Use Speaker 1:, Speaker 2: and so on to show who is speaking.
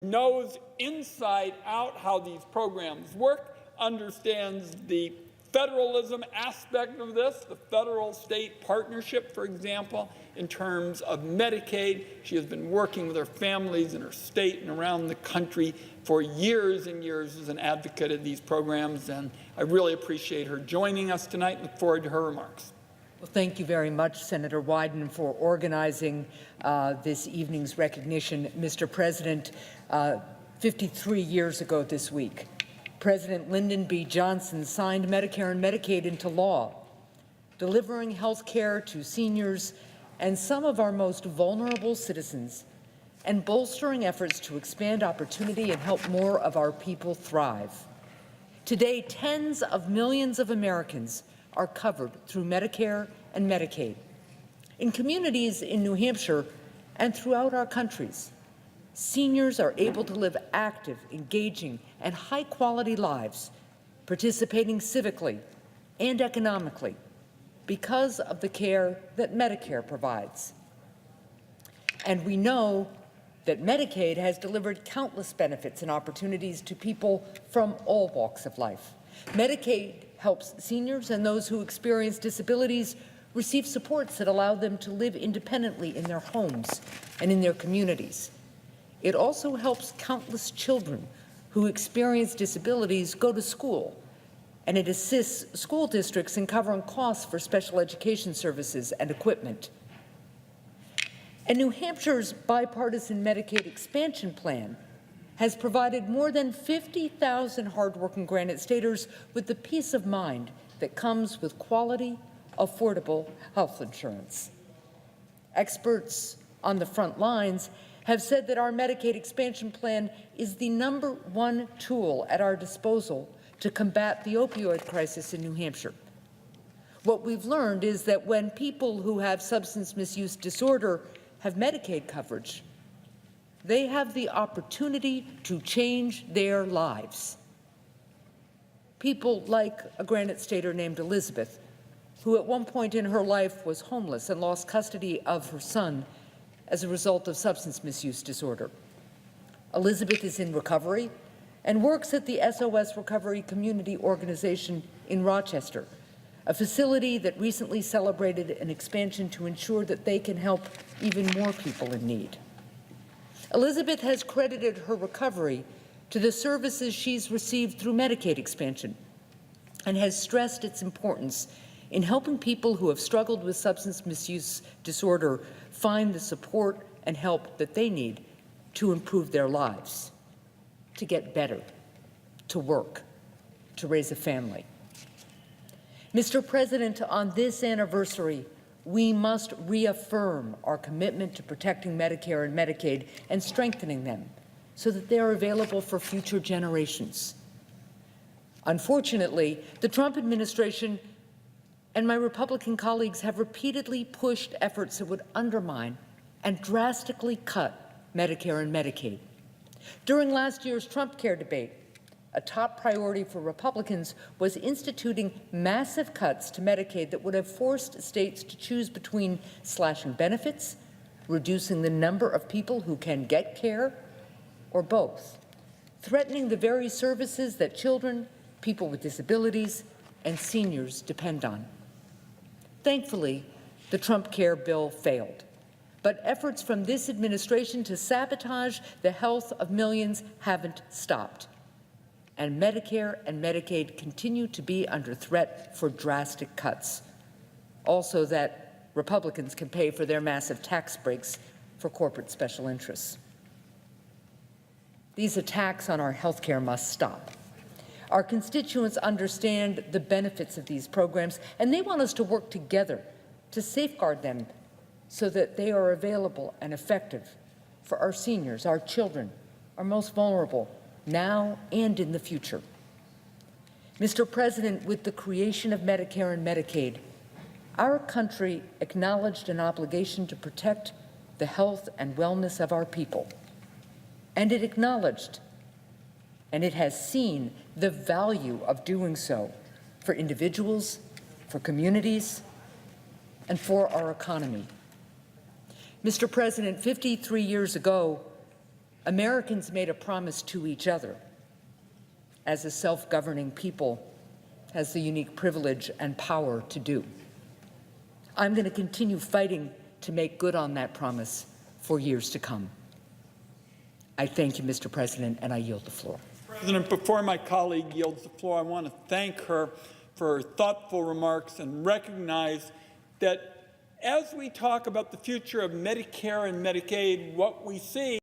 Speaker 1: knows inside out how these programs work, understands the federalism aspect of this, the federal-state partnership, for example, in terms of Medicaid. She has been working with her families in her state and around the country for years and years as an advocate of these programs, and I really appreciate her joining us tonight and look forward to her remarks.
Speaker 2: Well, thank you very much, Senator Wyden, for organizing this evening's recognition. Mr. President, 53 years ago this week, President Lyndon B. Johnson signed Medicare and Medicaid into law, delivering health care to seniors and some of our most vulnerable citizens, and bolstering efforts to expand opportunity and help more of our people thrive. Today, tens of millions of Americans are covered through Medicare and Medicaid. In communities in New Hampshire and throughout our countries, seniors are able to live active, engaging, and high-quality lives, participating civically and economically because of the care that Medicare provides. And we know that Medicaid has delivered countless benefits and opportunities to people from all walks of life. Medicaid helps seniors and those who experience disabilities receive supports that allow them to live independently in their homes and in their communities. It also helps countless children who experience disabilities go to school, and it assists school districts in covering costs for special education services and equipment. And New Hampshire's bipartisan Medicaid expansion plan has provided more than 50,000 hardworking Granite Staters with the peace of mind that comes with quality, affordable health insurance. Experts on the front lines have said that our Medicaid expansion plan is the #1 tool at our disposal to combat the opioid crisis in New Hampshire. What we've learned is that when people who have substance misuse disorder have Medicaid coverage, they have the opportunity to change their lives. People like a Granite Stater named Elizabeth, who at one point in her life was homeless and lost custody of her son as a result of substance misuse disorder. Elizabeth is in recovery and works at the SOS Recovery Community Organization in Rochester, a facility that recently celebrated an expansion to ensure that they can help even more people in need. Elizabeth has credited her recovery to the services she's received through Medicaid expansion and has stressed its importance in helping people who have struggled with substance misuse disorder find the support and help that they need to improve their lives, to get better, to work, to raise a family. Mr. President, on this anniversary, we must reaffirm our commitment to protecting Medicare and Medicaid and strengthening them so that they are available for future generations. Unfortunately, the Trump administration and my Republican colleagues have repeatedly pushed efforts that would undermine and drastically cut Medicare and Medicaid. During last year's Trump Care debate, a top priority for Republicans was instituting massive cuts to Medicaid that would have forced states to choose between slashing benefits, reducing the number of people who can get care, or both, threatening the very services that children, people with disabilities, and seniors depend on. Thankfully, the Trump Care bill failed, but efforts from this administration to sabotage the health of millions haven't stopped. And Medicare and Medicaid continue to be under threat for drastic cuts. Also, that Republicans can pay for their massive tax breaks for corporate special interests. These attacks on our health care must stop. Our constituents understand the benefits of these programs, and they want us to work together to safeguard them so that they are available and effective for our seniors, our children, our most vulnerable, now and in the future. Mr. President, with the creation of Medicare and Medicaid, our country acknowledged an obligation to protect the health and wellness of our people. And it acknowledged, and it has seen, the value of doing so for individuals, for communities, and for our economy. Mr. President, 53 years ago, Americans made a promise to each other. As a self-governing people, has the unique privilege and power to do. I'm going to continue fighting to make good on that promise for years to come. I thank you, Mr. President, and I yield the floor.
Speaker 1: President, before my colleague yields the floor, I want to thank her for her thoughtful remarks and recognize that as we talk about the future of Medicare and Medicaid, what we see